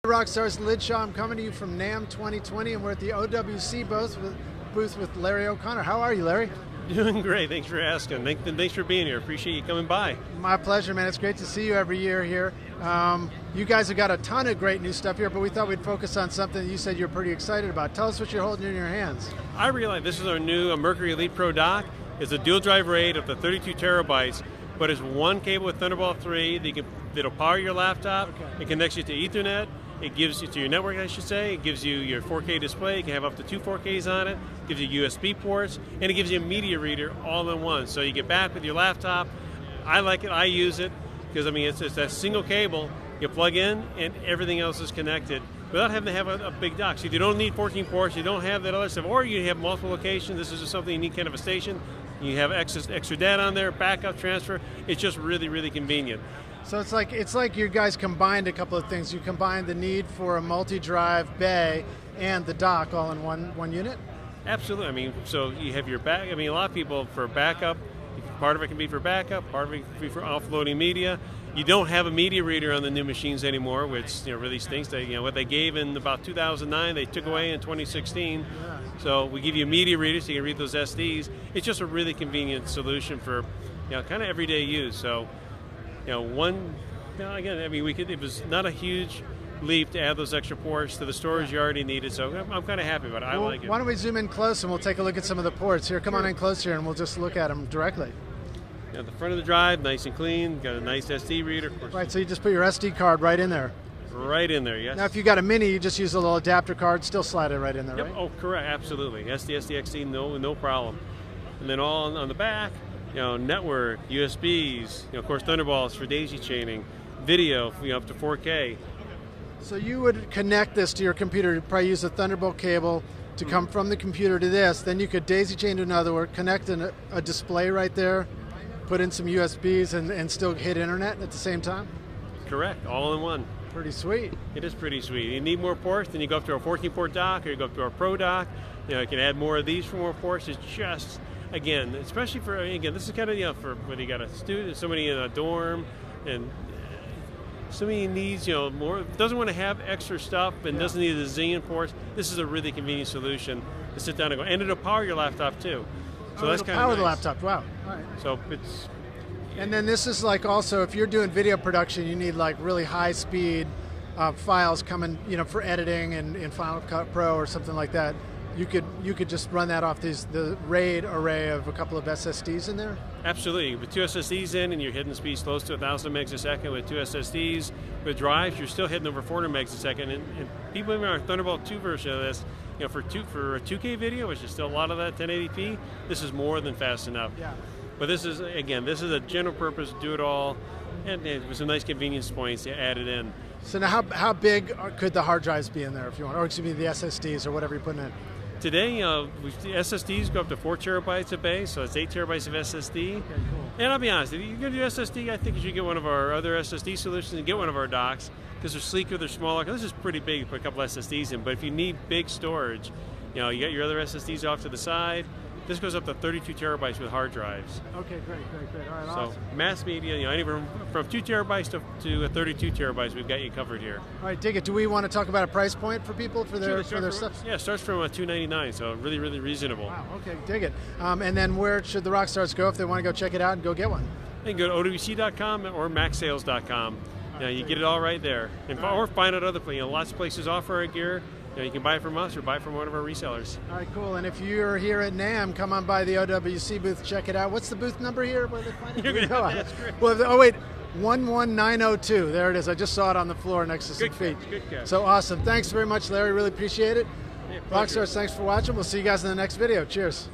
Rockstars, Lid Shaw. I'm coming to you from NAMM 2020, and we're at the OWC booth with Larry O'Connor. How are you, Larry? Doing great. Thanks for asking. Thanks for being here. Appreciate you coming by. My pleasure, man. It's great to see you every year here. You guys have got a ton of great new stuff here, but we thought we'd focus on something that you said you're pretty excited about. Tell us what you're holding in your hands. I realize this is our new Mercury Elite Pro Dock. It's a dual drive RAID up to 32 terabytes, but it's one cable with Thunderbolt 3 that that'll power your laptop. Okay. It connects you to Ethernet. It gives you to your network, I should say. It gives you your 4K display. You can have up to 2 4Ks on it. It gives you USB ports, and it gives you a media reader all in one. So you get back with your laptop. I like it. I use it because it's that single cable. You plug in, and everything else is connected without having to have a big dock. So you don't need 14 ports. You don't have that other stuff, or you have multiple locations. This is just something you need, kind of a station. You have extra data on there, backup, transfer. It's just really, really convenient. So it's like you guys combined a couple of things. You combined the need for a multi-drive bay and the dock all in one unit? Absolutely. So you have your back. A lot of people for backup, part of it can be for backup, part of it can be for offloading media. You don't have a media reader on the new machines anymore, which really stinks. What they gave in about 2009, they took away in 2016. Yeah. So we give you a media reader so you can read those SDs. It's just a really convenient solution for kind of everyday use. So it was not a huge leap to add those extra ports to the storage you already needed, so I'm kind of happy about it. I like it. Why don't we zoom in close and we'll take a look at some of the ports. Here, come on in close here and we'll just look at them directly. The front of the drive, nice and clean, got a nice SD reader. Of course. Right, so you just put your SD card right in there. Right in there, yes. Now, if you got a mini, you just use a little adapter card, still slide it right in there, yep. Right? Oh, correct, absolutely. SD, SDXD, no problem. And then all on the back, network, USBs, of course Thunderbolts for daisy chaining, video, up to 4K. So you would connect this to your computer, you'd probably use a Thunderbolt cable to come from the computer to this, then you could daisy chain to another one, connect a display right there, put in some USBs and still hit internet at the same time? Correct, all in one. Pretty sweet. It is pretty sweet. You need more ports, then you go up to our 14-port dock, or you go up to our Pro Dock. You can add more of these for more ports. It's just, again, especially for, this is kind of, for when you got a student, somebody in a dorm, and somebody needs, more, doesn't want to have extra stuff and doesn't need a zillion ports. This is a really convenient solution to sit down and go, and it'll power your laptop too. So that's kind of power nice. The laptop. Wow. All right. So it's. And then this is also if you're doing video production, you need really high speed files coming, for editing and in Final Cut Pro or something like that. You could just run that off the RAID array of a couple of SSDs in there? Absolutely. With 2 SSDs in, and you're hitting speeds close to 1,000 megs a second with 2 SSDs. With drives, you're still hitting over 400 megs a second. And people in our Thunderbolt 2 version of this, for a 2K video, which is still a lot of that 1080p, this is more than fast enough. Yeah. But this is a general purpose, do it all, and with some nice convenience points to add it in. So now how big could the hard drives be in there if you want, or excuse me, the SSDs or whatever you're putting in? Today, SSDs go up to 4 terabytes a base, so it's 8 terabytes of SSD. Okay, cool. And I'll be honest, if you're going to do SSD, I think you should get one of our other SSD solutions and get one of our docks, because they're sleeker, they're smaller. This is pretty big to put a couple SSDs in, but if you need big storage, you got your other SSDs off to the side. This goes up to 32 terabytes with hard drives. Okay, great. All right, so awesome. Mass media, anywhere from 2 terabytes to 32 terabytes, we've got you covered here. All right, dig it. Do we want to talk about a price point for people for their stuff? Yeah, it starts from $299, so really, really reasonable. Wow, okay, dig it. And then where should the Rockstars go if they want to go check it out and go get one? They can go to OWC.com or MaxSales.com. You get it all right there. Or find out other places. Lots of places offer our gear. You can buy it from us or buy it from one of our resellers. All right, cool. And if you're here at NAMM, come on by the OWC booth, check it out. What's the booth number here? Where they find it? You're going to that's great. Well, oh, wait, 11902. There it is. I just saw it on the floor next to some feet. Good catch. So awesome. Thanks very much, Larry. Really appreciate it. Yeah, Rockstars, thanks for watching. We'll see you guys in the next video. Cheers.